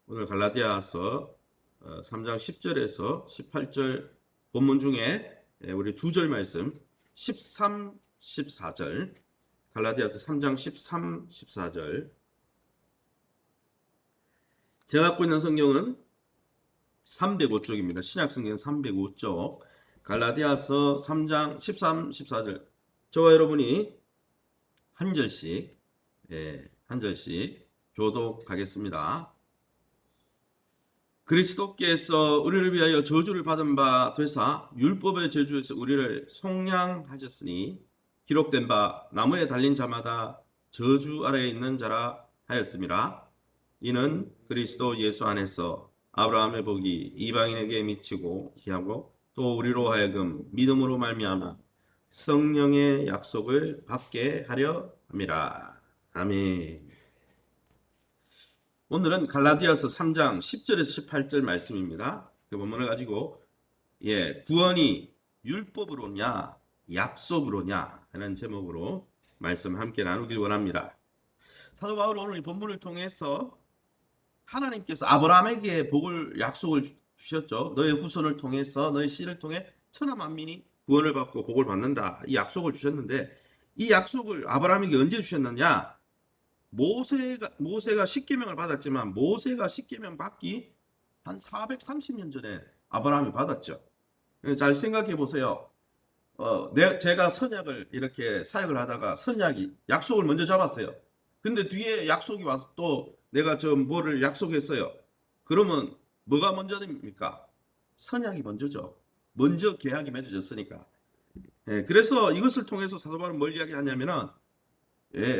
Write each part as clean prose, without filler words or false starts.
오늘 갈라디아서 3장 10절에서 18절 본문 중에 우리 두 절 말씀 13, 14절 갈라디아서 3장 13, 14절 제가 갖고 있는 성경은 305쪽입니다. 신약성경 305쪽 갈라디아서 3장 13, 14절 저와 여러분이 한 절씩 교독하겠습니다. 그리스도께서 우리를 위하여 저주를 받은 바 되사 율법의 저주에서 우리를 속량하셨으니 기록된 바 나무에 달린 자마다 저주 아래에 있는 자라 하였음이라. 이는 그리스도 예수 안에서 아브라함의 복이 이방인에게 미치고 기하고 또 우리로 하여금 믿음으로 말미암아 성령의 약속을 받게 하려 함이라. 아멘. 오늘은 갈라디아서 3장 10절에서 18절 말씀입니다. 그 본문을 가지고 구원이 율법으로냐 약속으로냐 하는 제목으로 말씀 함께 나누길 원합니다. 사도 바울은 오늘 이 본문을 통해서 하나님께서 아브라함에게 복을 약속을 주셨죠. 너의 후손을 통해서 너의 씨를 통해 천하 만민이 구원을 받고 복을 받는다. 이 약속을 주셨는데 이 약속을 아브라함에게 언제 주셨느냐? 모세가 십계명을 받았지만 모세가 십계명 받기 한 430년 전에 아브라함이 받았죠. 잘 생각해 보세요. 제가 선약을 이렇게 사역을 하다가 선약이 약속을 먼저 잡았어요. 근데 뒤에 약속이 와서 또 내가 뭐를 약속했어요. 그러면 뭐가 먼저입니까? 선약이 먼저죠. 먼저 계약이 맺어졌으니까. 그래서 이것을 통해서 사도 바울은 뭘 이야기하냐면은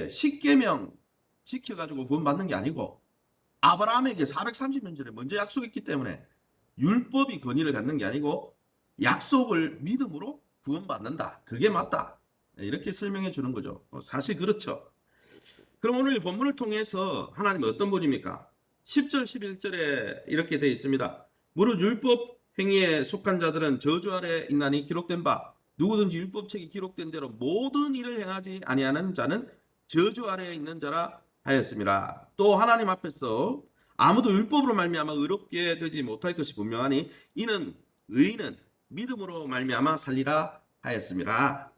십계명 지켜가지고 구원받는 게 아니고 아브라함에게 430년 전에 먼저 약속했기 때문에 율법이 권위를 갖는 게 아니고 약속을 믿음으로 구원받는다. 그게 맞다. 이렇게 설명해 주는 거죠. 사실 그렇죠. 그럼 오늘 이 본문을 통해서 하나님은 어떤 분입니까? 10절 11절에 이렇게 되어 있습니다. 무릇 율법 행위에 속한 자들은 저주 아래 있나니 기록된 바 누구든지 율법책이 기록된 대로 모든 일을 행하지 아니하는 자는 저주 아래에 있는 자라 하였습니다. 또 하나님 앞에서 아무도 율법으로 말미암아 의롭게 되지 못할 것이 분명하니 이는 의인은 믿음으로 말미암아 살리라 하였습니다.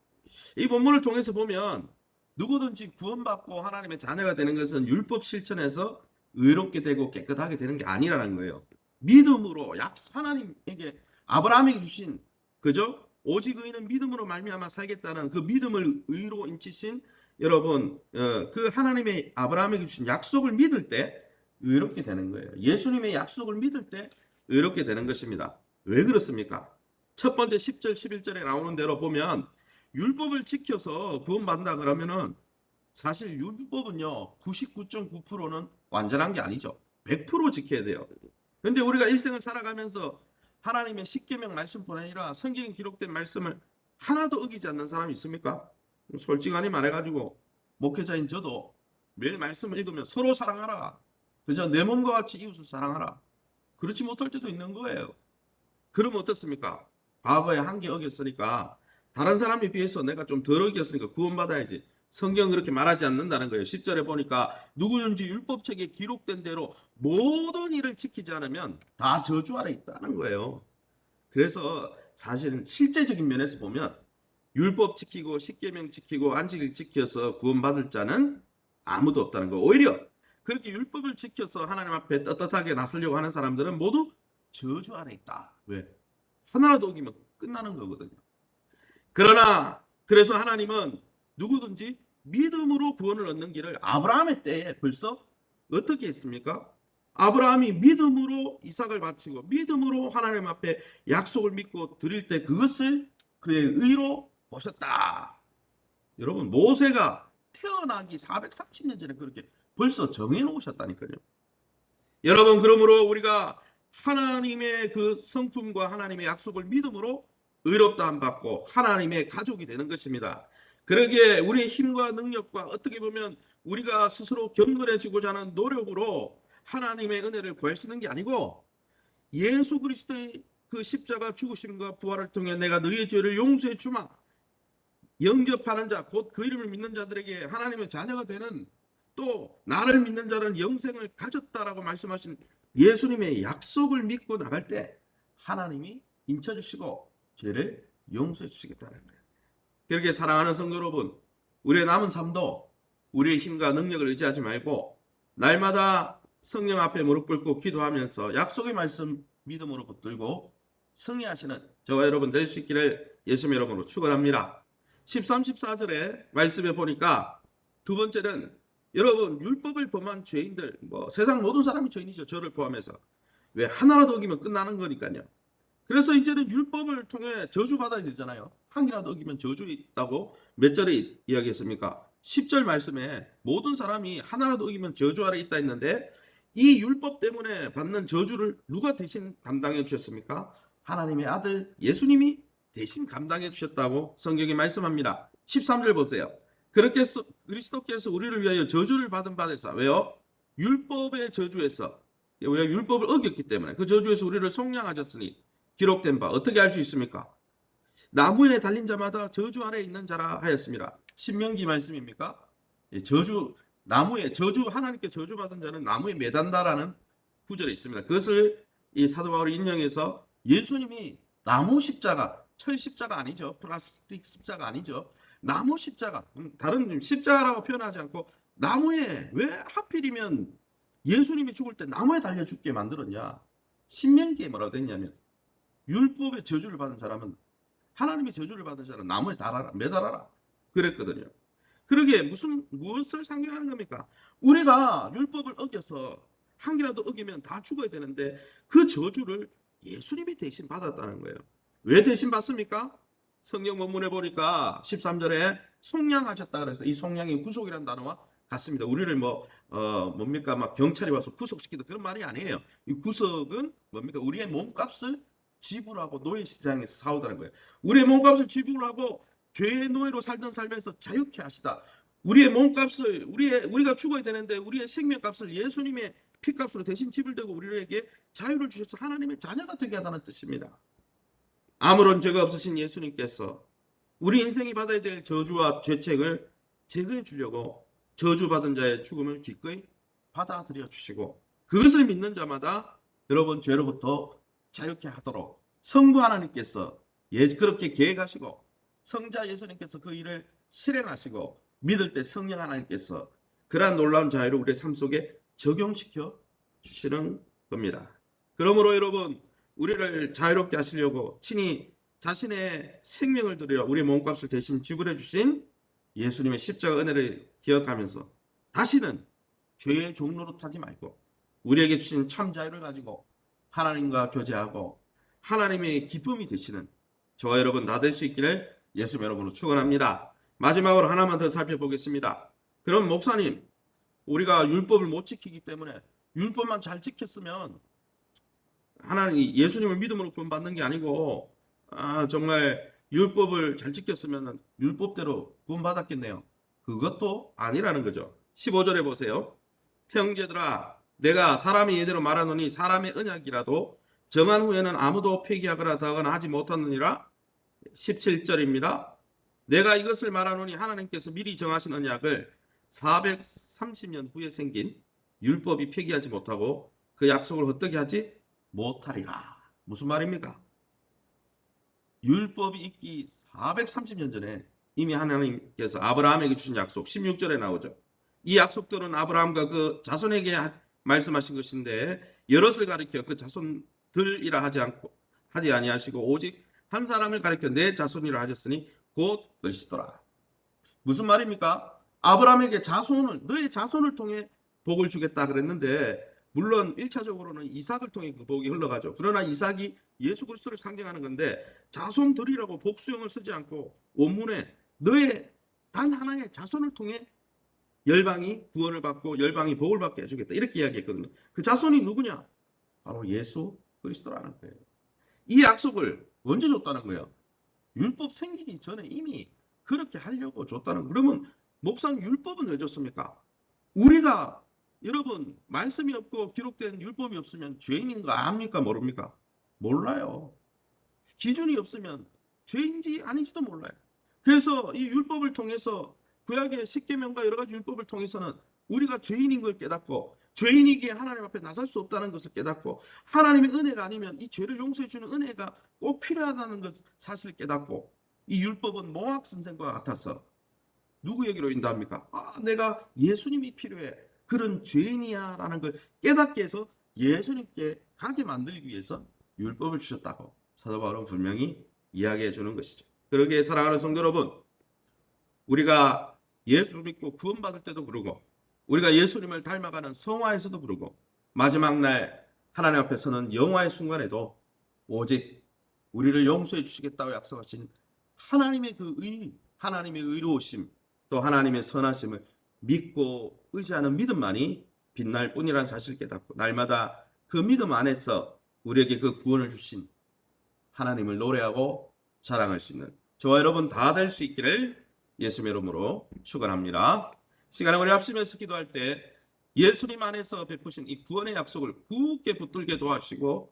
이 본문을 통해서 보면 누구든지 구원받고 하나님의 자녀가 되는 것은 율법 실천에서 의롭게 되고 깨끗하게 되는 게 아니라는 거예요. 믿음으로 하나님에게 아브라함에게 주신 그죠? 오직 의인은 믿음으로 말미암아 살겠다는 그 믿음을 의로 인치신 여러분 그 하나님의 아브라함에게 주신 약속을 믿을 때 의롭게 되는 거예요. 예수님의 약속을 믿을 때 의롭게 되는 것입니다. 왜 그렇습니까? 첫 번째 10절 11절에 나오는 대로 보면 율법을 지켜서 구원받는다 그러면은 사실 율법은요 99.9%는 완전한 게 아니죠. 100% 지켜야 돼요. 근데 우리가 일생을 살아가면서 하나님의 십계명 말씀뿐 아니라 성경에 기록된 말씀을 하나도 어기지 않는 사람이 있습니까? 솔직하니 말해가지고 목회자인 저도 매일 말씀을 읽으면 서로 사랑하라. 그저 내 몸과 같이 이웃을 사랑하라. 그렇지 못할 때도 있는 거예요. 그러면 어떻습니까? 과거에 한계 어겼으니까 다른 사람에 비해서 내가 좀 덜 어겼으니까 구원받아야지. 성경은 그렇게 말하지 않는다는 거예요. 10절에 보니까 누구든지 율법책에 기록된 대로 모든 일을 지키지 않으면 다 저주 아래 있다는 거예요. 그래서 사실은 실제적인 면에서 보면 율법 지키고 십계명 지키고 안식일 지켜서 구원받을 자는 아무도 없다는 거. 오히려 그렇게 율법을 지켜서 하나님 앞에 떳떳하게 나서려고 하는 사람들은 모두 저주 아래 있다. 왜? 하나라도 어기면 끝나는 거거든요. 그래서 하나님은 누구든지 믿음으로 구원을 얻는 길을 아브라함의 때에 벌써 어떻게 했습니까? 아브라함이 믿음으로 이삭을 바치고 믿음으로 하나님 앞에 약속을 믿고 드릴 때 그것을 그의 의로 보셨다. 여러분 모세가 태어나기 430년 전에 그렇게 벌써 정해놓으셨다니까요. 여러분 그러므로 우리가 하나님의 그 성품과 하나님의 약속을 믿음으로 의롭다함 받고 하나님의 가족이 되는 것입니다. 그러기에 우리의 힘과 능력과 어떻게 보면 우리가 스스로 경건해지고자 하는 노력으로 하나님의 은혜를 구할 수 있는 게 아니고 예수 그리스도의 그 십자가 죽으심과 부활을 통해 내가 너희의 죄를 용서해 주마. 영접하는 자, 곧 그 이름을 믿는 자들에게 하나님의 자녀가 되는 또 나를 믿는 자는 영생을 가졌다라고 말씀하신 예수님의 약속을 믿고 나갈 때 하나님이 인쳐주시고 죄를 용서해 주시겠다는 거예요. 그렇게 사랑하는 성도 여러분, 우리의 남은 삶도 우리의 힘과 능력을 의지하지 말고 날마다 성령 앞에 무릎 꿇고 기도하면서 약속의 말씀 믿음으로 붙들고 승리하시는 저와 여러분 될 수 있기를 예수님 이름으로 축원합니다. 13, 14절에 말씀에 보니까 두 번째는 여러분 율법을 범한 죄인들, 세상 모든 사람이 죄인이죠. 저를 포함해서. 왜 하나라도 어기면 끝나는 거니까요. 그래서 이제는 율법을 통해 저주받아야 되잖아요. 한 개라도 어기면 저주 있다고 몇 절에 이야기했습니까? 10절 말씀에 모든 사람이 하나라도 어기면 저주 아래 있다 했는데 이 율법 때문에 받는 저주를 누가 대신 감당해 주셨습니까? 하나님의 아들 예수님이 대신 감당해 주셨다고 성경이 말씀합니다. 13절 보세요. 그렇게 그리스도께서 우리를 위하여 저주를 받은 바 되사. 왜요? 율법의 저주에서, 왜 율법을 어겼기 때문에 그 저주에서 우리를 속량하셨으니 기록된 바. 어떻게 알 수 있습니까? 나무에 달린 자마다 저주 아래 있는 자라 하였습니다. 신명기 말씀입니까? 저주, 나무에 저주, 하나님께 저주받은 자는 나무에 매단다라는 구절이 있습니다. 그것을 이 사도 바울이 인용해서 예수님이 나무 십자가, 철 십자가 아니죠. 플라스틱 십자가 아니죠. 나무 십자가, 다른 십자가라고 표현하지 않고 나무에, 왜 하필이면 예수님이 죽을 때 나무에 달려 죽게 만들었냐? 신명기에 뭐라고 됐냐면 율법의 저주를 받은 사람은, 하나님의 저주를 받은 사람은 나무에 달아라, 매달아라 그랬거든요. 그러게 무엇을 상징하는 겁니까? 우리가 율법을 어겨서 한 개라도 어기면 다 죽어야 되는데 그 저주를 예수님이 대신 받았다는 거예요. 왜 대신 받습니까? 성경 본문에 보니까 13절에 속량하셨다 그래서 이 속량이 구속이라는 단어와 같습니다. 우리를 뭡니까? 막 경찰이 와서 구속시키다 그런 말이 아니에요. 이 구속은 뭡니까? 우리의 몸값을 지불하고 노예 시장에서 싸우다는 거예요. 우리의 몸값을 지불하고 죄의 노예로 살던 삶에서 자유케 하시다. 우리의 몸값을 우리가 죽어야 되는데 우리의 생명값을 예수님의 피값으로 대신 지불되고 우리에게 자유를 주셔서 하나님의 자녀가 되게 하다는 뜻입니다. 아무런 죄가 없으신 예수님께서 우리 인생이 받아야 될 저주와 죄책을 제거해 주려고 저주받은 자의 죽음을 기꺼이 받아들여 주시고 그것을 믿는 자마다 여러분 죄로부터 자유케 하도록 성부 하나님께서 그렇게 계획하시고 성자 예수님께서 그 일을 실행하시고 믿을 때 성령 하나님께서 그러한 놀라운 자유를 우리의 삶 속에 적용시켜 주시는 겁니다. 그러므로 여러분 우리를 자유롭게 하시려고 친히 자신의 생명을 들여 우리의 몸값을 대신 지불해 주신 예수님의 십자가 은혜를 기억하면서 다시는 죄의 종로로 타지 말고 우리에게 주신 참 자유를 가지고 하나님과 교제하고 하나님의 기쁨이 되시는 저와 여러분 다 될 수 있기를 예수님 여러분으로 축원합니다. 마지막으로 하나만 더 살펴보겠습니다. 그럼 목사님, 우리가 율법을 못 지키기 때문에 율법만 잘 지켰으면 하나님 예수님을 믿음으로 구원받는 게 아니고 정말 율법을 잘 지켰으면 율법대로 구원받았겠네요. 그것도 아니라는 거죠. 15절에 보세요. 형제들아 내가 사람이 이대로 말하노니 사람의 언약이라도 정한 후에는 아무도 폐기하거나 더하거나 하지 못하느니라. 17절입니다. 내가 이것을 말하노니 하나님께서 미리 정하신 언약을 430년 후에 생긴 율법이 폐기하지 못하고 그 약속을 어떻게 하지 못하리라. 무슨 말입니까? 율법이 있기 430년 전에 이미 하나님께서 아브라함에게 주신 약속 16절에 나오죠. 이 약속들은 아브라함과 그 자손에게 말씀하신 것인데 여럿을 가리켜 그 자손들이라 하지 아니하시고 오직 한 사람을 가리켜 내 자손이라 하셨으니 곧 그리스도라. 무슨 말입니까? 아브라함에게 너의 자손을 통해 복을 주겠다 그랬는데 물론 1차적으로는 이삭을 통해 그 복이 흘러가죠. 그러나 이삭이 예수 그리스도를 상징하는 건데 자손들이라고 복수형을 쓰지 않고 원문에 너의 단 하나의 자손을 통해 열방이 구원을 받고 열방이 복을 받게 해주겠다 이렇게 이야기했거든요. 그 자손이 누구냐? 바로 예수 그리스도라는 거예요. 이 약속을 언제 줬다는 거예요? 율법 생기기 전에 이미 그렇게 하려고 줬다는 거예요. 그러면 목사님 율법은 왜 줬습니까? 우리가 여러분 말씀이 없고 기록된 율법이 없으면 죄인인 거 압니까 모릅니까? 몰라요. 기준이 없으면 죄인지 아닌지도 몰라요. 그래서 이 율법을 통해서 구약의 십계명과 여러 가지 율법을 통해서는 우리가 죄인인 걸 깨닫고 죄인이기에 하나님 앞에 나설 수 없다는 것을 깨닫고 하나님의 은혜가 아니면 이 죄를 용서해 주는 은혜가 꼭 필요하다는 것 사실을 깨닫고 이 율법은 모학 선생과 같아서 누구에게로 인도합니까? 내가 예수님이 필요해. 그런 죄인이야 라는 걸 깨닫게 해서 예수님께 가게 만들기 위해서 율법을 주셨다고 사도 바울은 분명히 이야기해 주는 것이죠. 그러기에 사랑하는 성도 여러분, 우리가 예수 믿고 구원받을 때도 그러고 우리가 예수님을 닮아가는 성화에서도 그러고 마지막 날 하나님 앞에 서는 영화의 순간에도 오직 우리를 용서해 주시겠다고 약속하신 하나님의 그 하나님의 의로우심, 또 하나님의 선하심을 믿고 의지하는 믿음만이 빛날 뿐이라는 사실을 깨닫고 날마다 그 믿음 안에서 우리에게 그 구원을 주신 하나님을 노래하고 자랑할 수 있는 저와 여러분 다 될 수 있기를 예수님의 이름으로 축원합니다. 시간에 우리 합심해서 기도할 때 예수님 안에서 베푸신 이 구원의 약속을 굳게 붙들게 도와주시고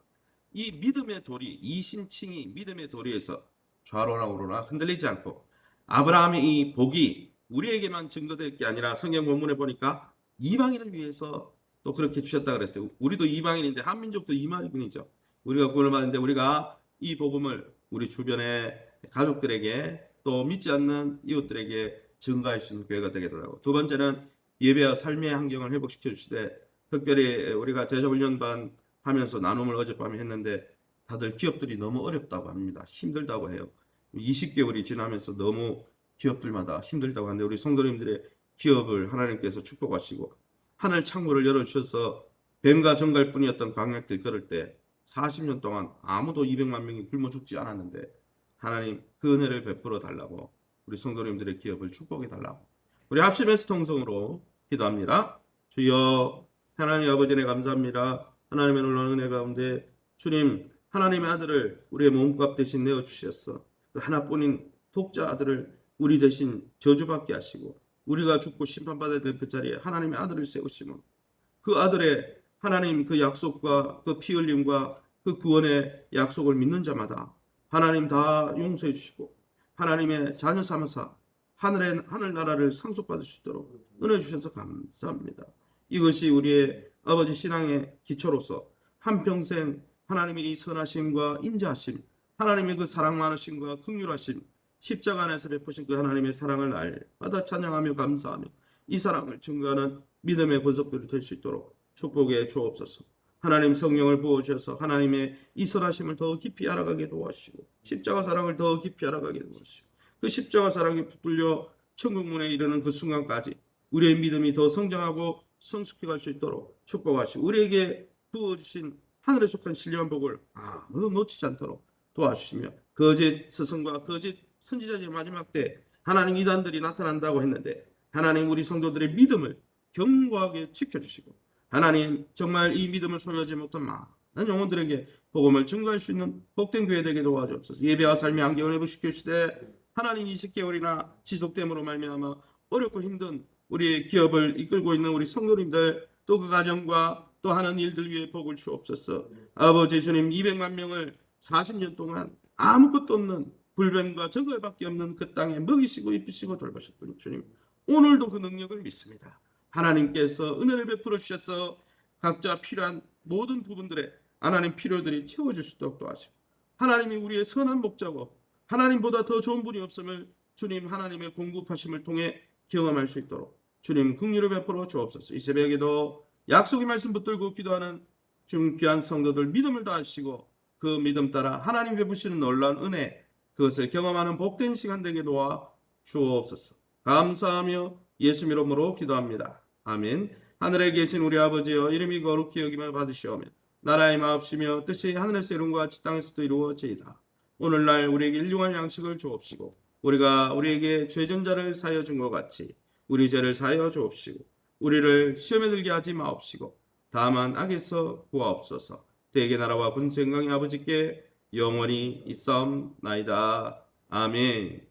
이 믿음의 도리, 이신칭이 믿음의 도리에서 좌로나 우로나 흔들리지 않고 아브라함의 이 복이 우리에게만 증거될 게 아니라 성경 본문에 보니까 이방인을 위해서 또 그렇게 주셨다 그랬어요. 우리도 이방인인데 한민족도 이방인이죠. 우리가 구원을 받는데 우리가 이 복음을 우리 주변의 가족들에게 또 믿지 않는 이웃들에게 증거할 수 있는 교회가 되겠더라고요. 두 번째는 예배와 삶의 환경을 회복시켜 주시되 특별히 우리가 제자훈련반 하면서 나눔을 어젯밤에 했는데 다들 기업들이 너무 어렵다고 합니다. 힘들다고 해요. 20개월이 지나면서 너무 기업들마다 힘들다고 하는데 우리 성도님들의 기업을 하나님께서 축복하시고 하늘 창문을 열어주셔서 뱀과 정갈뿐이었던 광야길 걸을 때 40년 동안 아무도 200만 명이 굶어 죽지 않았는데 하나님 그 은혜를 베풀어 달라고 우리 성도님들의 기업을 축복해 달라고 우리 합심해서 통성으로 기도합니다. 주여 하나님 아버지 네 감사합니다. 하나님의 놀라운 은혜 가운데 주님 하나님의 아들을 우리의 몸값 대신 내어주셨어. 그 하나뿐인 독자 아들을 우리 대신 저주받게 하시고 우리가 죽고 심판받아야 될 그 자리에 하나님의 아들을 세우시면 그 아들의 하나님 그 약속과 그 피 흘림과 그 구원의 약속을 믿는 자마다 하나님 다 용서해 주시고 하나님의 자녀 삼아서 하늘나라를 상속받을 수 있도록 은혜 주셔서 감사합니다. 이것이 우리의 아버지 신앙의 기초로서 한평생 하나님의 이 선하심과 인자하심, 하나님의 그 사랑 많으심과 긍휼하심, 십자가 안에서 베푸신 그 하나님의 사랑을 날마다 찬양하며 감사하며 이 사랑을 증거하는 믿음의 권속들이 될 수 있도록 축복해 주옵소서. 하나님 성령을 부어주셔서 하나님의 이 선하심을 더 깊이 알아가게 도와주시고 십자가 사랑을 더 깊이 알아가게 도와주시고 그 십자가 사랑이 붙들려 천국문에 이르는 그 순간까지 우리의 믿음이 더 성장하고 성숙해갈 수 있도록 축복하시고 우리에게 부어주신 하늘에 속한 신령한 복을 아무도 놓치지 않도록 도와주시며 거짓 스승과 거짓 선지자의 마지막 때 하나님 이단들이 나타난다고 했는데 하나님 우리 성도들의 믿음을 견고하게 지켜주시고 하나님 정말 이 믿음을 소유하지 못한 많은 영혼들에게 복음을 증거할 수 있는 복된 교회 되게 도와주옵소서. 예배와 삶의 환경을 회복시켜 주시되 하나님 20개월이나 지속됨으로 말미암아 어렵고 힘든 우리의 기업을 이끌고 있는 우리 성도님들 또 그 가정과 또 하는 일들 위해 복을 주옵소서. 아버지 주님 200만 명을 40년 동안 아무것도 없는 불뱀과 정글밖에 없는 그 땅에 먹이시고 입히시고 돌보셨던 주님 오늘도 그 능력을 믿습니다. 하나님께서 은혜를 베풀어 주셔서 각자 필요한 모든 부분들에 하나님 필요들이 채워줄 수 있도록 도와주시고 하나님이 우리의 선한 목자고 하나님보다 더 좋은 분이 없음을 주님 하나님의 공급하심을 통해 경험할 수 있도록 주님 긍휼을 베풀어 주옵소서. 이 새벽에도 약속의 말씀 붙들고 기도하는 중 귀한 성도들 믿음을 다하시고 그 믿음 따라 하나님 베푸시는 놀라운 은혜 그것을 경험하는 복된 시간 되게 도와 주옵소서. 감사하며 예수 이름으로 기도합니다. 아멘. 하늘에 계신 우리 아버지여 이름이 거룩히 여김을 받으시오며 나라의 마옵시며 뜻이 하늘에서 이룬 것 같이 땅에서도 이루어지이다. 오늘날 우리에게 일용할 양식을 주옵시고 우리가 우리에게 죄전자를 사하여 준 것 같이 우리 죄를 사하여 주옵시고 우리를 시험에 들게 하지 마옵시고 다만 악에서 구하옵소서. 대개 나라와 권세 영광의 아버지께 영원히 있사옵나이다. 아멘.